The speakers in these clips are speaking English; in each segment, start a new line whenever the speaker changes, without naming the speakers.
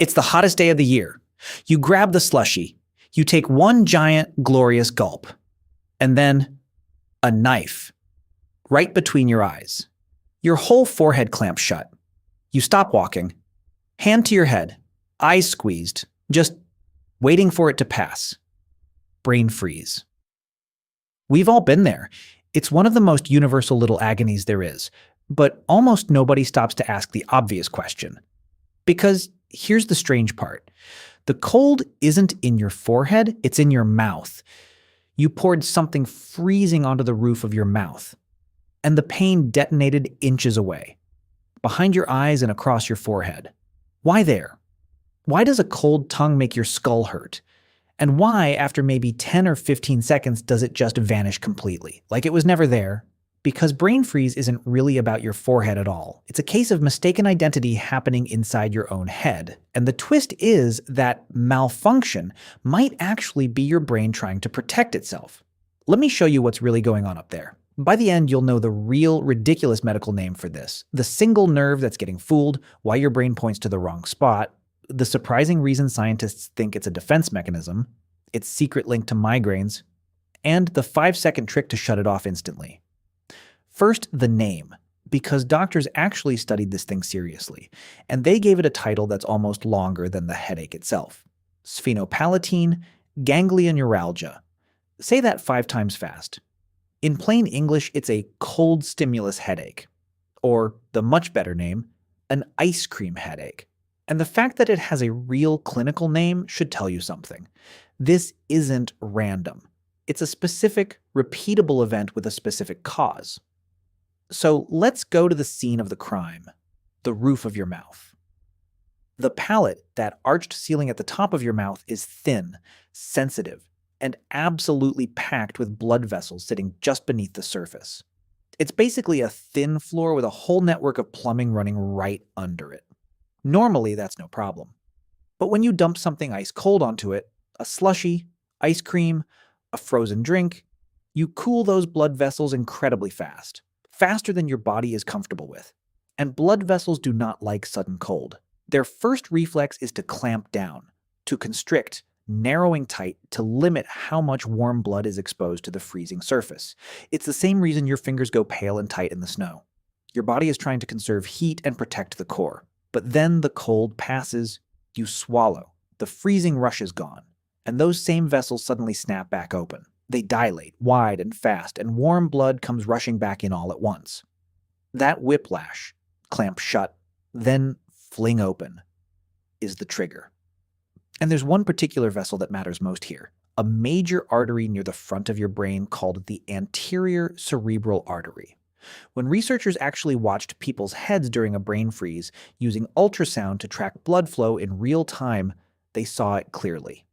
It's the hottest day of the year. You grab the slushie. You take one giant, glorious gulp. And then a knife right between your eyes. Your whole forehead clamps shut. You stop walking. Hand to your head. Eyes squeezed. Just waiting for it to pass. Brain freeze. We've all been there. It's one of the most universal little agonies there is. But almost nobody stops to ask the obvious question. Because here's the strange part. The cold isn't in your forehead, it's in your mouth. You poured something freezing onto the roof of your mouth, and the pain detonated inches away, behind your eyes and across your forehead. Why there? Why does a cold tongue make your skull hurt? And why, after maybe 10 or 15 seconds, does it just vanish completely, like it was never there? Because brain freeze isn't really about your forehead at all. It's a case of mistaken identity happening inside your own head. And the twist is that malfunction might actually be your brain trying to protect itself. Let me show you what's really going on up there. By the end, you'll know the real, ridiculous medical name for this. The single nerve that's getting fooled, why your brain points to the wrong spot, the surprising reason scientists think it's a defense mechanism, its secret link to migraines, and the 5-second trick to shut it off instantly. First, the name, because doctors actually studied this thing seriously, and they gave it a title that's almost longer than the headache itself. Sphenopalatine ganglioneuralgia. Say that 5 times fast. In plain English, it's a cold stimulus headache, or the much better name, an ice cream headache. And the fact that it has a real clinical name should tell you something. This isn't random. It's a specific, repeatable event with a specific cause. So let's go to the scene of the crime, the roof of your mouth. The palate, that arched ceiling at the top of your mouth, is thin, sensitive, and absolutely packed with blood vessels sitting just beneath the surface. It's basically a thin floor with a whole network of plumbing running right under it. Normally, that's no problem. But when you dump something ice cold onto it, a slushie, ice cream, a frozen drink, you cool those blood vessels incredibly fast. Faster than your body is comfortable with. And blood vessels do not like sudden cold. Their first reflex is to clamp down, to constrict, narrowing tight to limit how much warm blood is exposed to the freezing surface. It's the same reason your fingers go pale and tight in the snow. Your body is trying to conserve heat and protect the core. But then the cold passes, you swallow, the freezing rush is gone, and those same vessels suddenly snap back open. They dilate wide and fast, and warm blood comes rushing back in all at once. That whiplash, clamp shut, then fling open, is the trigger. And there's one particular vessel that matters most here, a major artery near the front of your brain called the anterior cerebral artery. When researchers actually watched people's heads during a brain freeze using ultrasound to track blood flow in real time, they saw it clearly.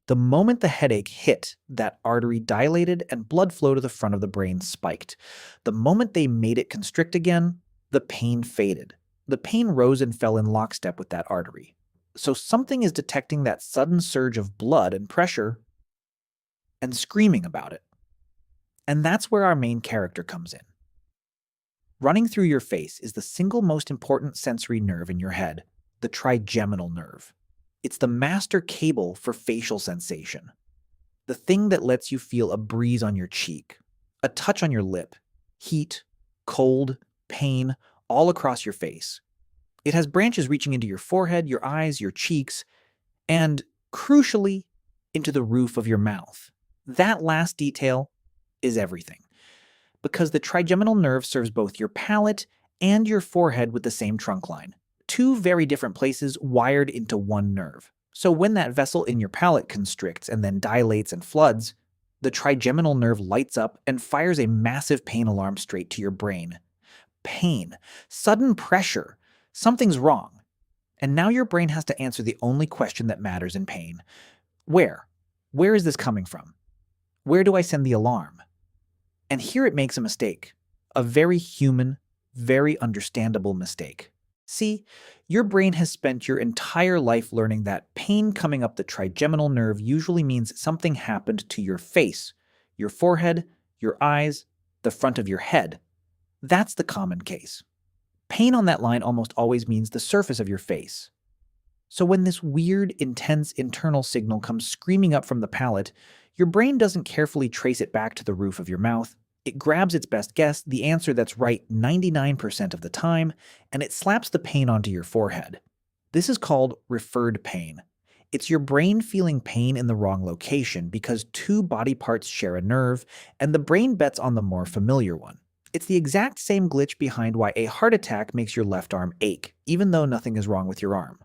The moment the headache hit, that artery dilated and blood flow to the front of the brain spiked. The moment they made it constrict again, the pain faded. The pain rose and fell in lockstep with that artery. So something is detecting that sudden surge of blood and pressure and screaming about it. And that's where our main character comes in. Running through your face is the single most important sensory nerve in your head, the trigeminal nerve. It's the master cable for facial sensation. The thing that lets you feel a breeze on your cheek, a touch on your lip, heat, cold, pain, all across your face. It has branches reaching into your forehead, your eyes, your cheeks, and, crucially, into the roof of your mouth. That last detail is everything. Because the trigeminal nerve serves both your palate and your forehead with the same trunk line. 2 very different places wired into one nerve. So when that vessel in your palate constricts and then dilates and floods, the trigeminal nerve lights up and fires a massive pain alarm straight to your brain. Pain. Sudden pressure. Something's wrong. And now your brain has to answer the only question that matters in pain. Where? Where is this coming from? Where do I send the alarm? And here it makes a mistake. A very human, very understandable mistake. See, your brain has spent your entire life learning that pain coming up the trigeminal nerve usually means something happened to your face, your forehead, your eyes, the front of your head. That's the common case. Pain on that line almost always means the surface of your face. So when this weird, intense internal signal comes screaming up from the palate, your brain doesn't carefully trace it back to the roof of your mouth. It grabs its best guess, the answer that's right 99% of the time, and it slaps the pain onto your forehead. This is called referred pain. It's your brain feeling pain in the wrong location because two body parts share a nerve, and the brain bets on the more familiar one. It's the exact same glitch behind why a heart attack makes your left arm ache, even though nothing is wrong with your arm.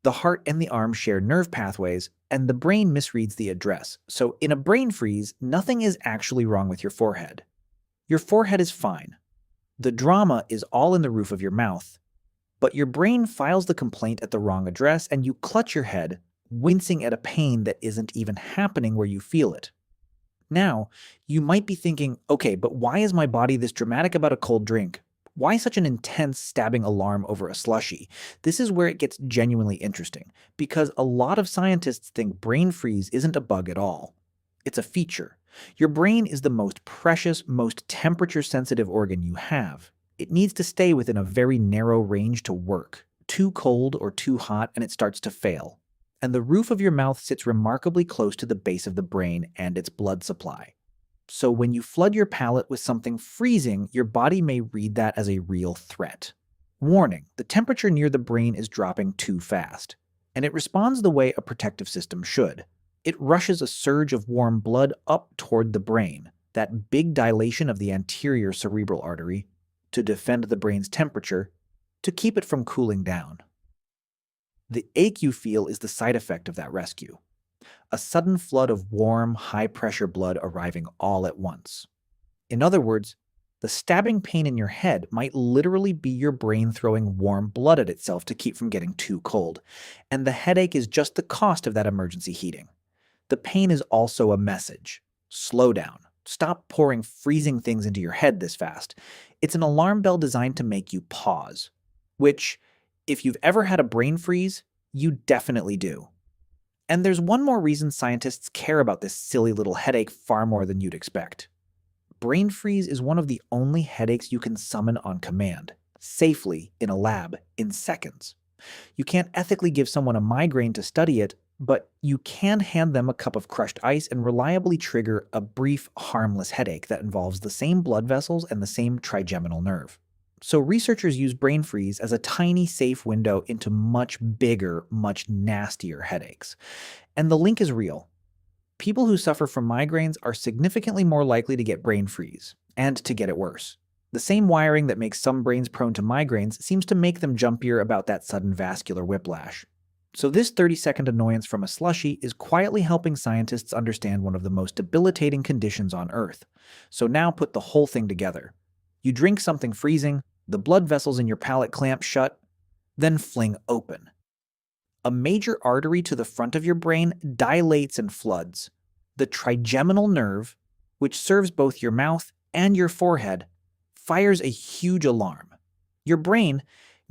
The heart and the arm share nerve pathways, and the brain misreads the address. So in a brain freeze, nothing is actually wrong with your forehead. Your forehead is fine. The drama is all in the roof of your mouth. But your brain files the complaint at the wrong address, and you clutch your head, wincing at a pain that isn't even happening where you feel it. Now, you might be thinking, okay, but why is my body this dramatic about a cold drink? Why such an intense stabbing alarm over a slushie? This is where it gets genuinely interesting, because a lot of scientists think brain freeze isn't a bug at all. It's a feature. Your brain is the most precious, most temperature-sensitive organ you have. It needs to stay within a very narrow range to work. Too cold or too hot, and it starts to fail. And the roof of your mouth sits remarkably close to the base of the brain and its blood supply. So when you flood your palate with something freezing, your body may read that as a real threat. Warning, the temperature near the brain is dropping too fast, and it responds the way a protective system should. It rushes a surge of warm blood up toward the brain, that big dilation of the anterior cerebral artery, to defend the brain's temperature, to keep it from cooling down. The ache you feel is the side effect of that rescue. A sudden flood of warm, high-pressure blood arriving all at once. In other words, the stabbing pain in your head might literally be your brain throwing warm blood at itself to keep from getting too cold, and the headache is just the cost of that emergency heating. The pain is also a message. Slow down. Stop pouring freezing things into your head this fast. It's an alarm bell designed to make you pause, which, if you've ever had a brain freeze, you definitely do. And there's one more reason scientists care about this silly little headache far more than you'd expect. Brain freeze is one of the only headaches you can summon on command, safely in a lab, in seconds. You can't ethically give someone a migraine to study it, but you can hand them a cup of crushed ice and reliably trigger a brief, harmless headache that involves the same blood vessels and the same trigeminal nerve. So researchers use brain freeze as a tiny, safe window into much bigger, much nastier headaches. And the link is real. People who suffer from migraines are significantly more likely to get brain freeze, and to get it worse. The same wiring that makes some brains prone to migraines seems to make them jumpier about that sudden vascular whiplash. So this 30-second annoyance from a slushie is quietly helping scientists understand one of the most debilitating conditions on Earth. So now put the whole thing together. You drink something freezing, the blood vessels in your palate clamp shut, then fling open. A major artery to the front of your brain dilates and floods. The trigeminal nerve, which serves both your mouth and your forehead, fires a huge alarm. Your brain,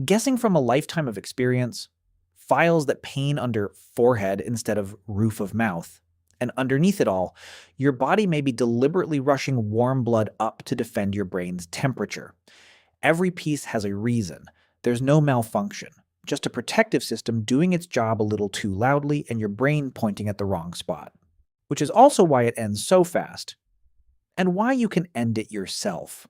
guessing from a lifetime of experience, files that pain under forehead instead of roof of mouth. And underneath it all, your body may be deliberately rushing warm blood up to defend your brain's temperature. Every piece has a reason. There's no malfunction, just a protective system doing its job a little too loudly and your brain pointing at the wrong spot. Which is also why it ends so fast, and why you can end it yourself.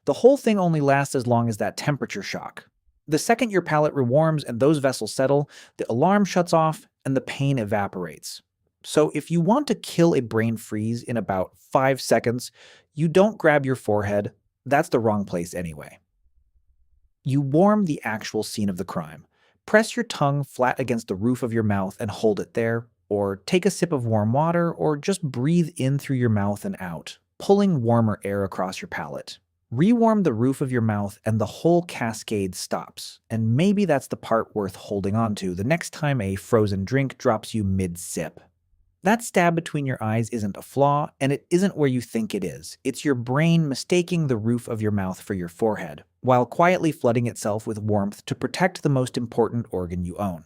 The whole thing only lasts as long as that temperature shock. The second your palate rewarms and those vessels settle, the alarm shuts off and the pain evaporates. So if you want to kill a brain freeze in about 5 seconds, you don't grab your forehead. That's the wrong place anyway. You warm the actual scene of the crime. Press your tongue flat against the roof of your mouth and hold it there, or take a sip of warm water, or just breathe in through your mouth and out, pulling warmer air across your palate. Rewarm the roof of your mouth and the whole cascade stops, and maybe that's the part worth holding on to the next time a frozen drink drops you mid-sip. That stab between your eyes isn't a flaw, and it isn't where you think it is. It's your brain mistaking the roof of your mouth for your forehead, while quietly flooding itself with warmth to protect the most important organ you own.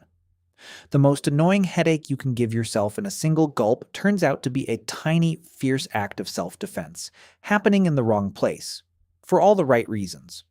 The most annoying headache you can give yourself in a single gulp turns out to be a tiny, fierce act of self-defense, happening in the wrong place, for all the right reasons.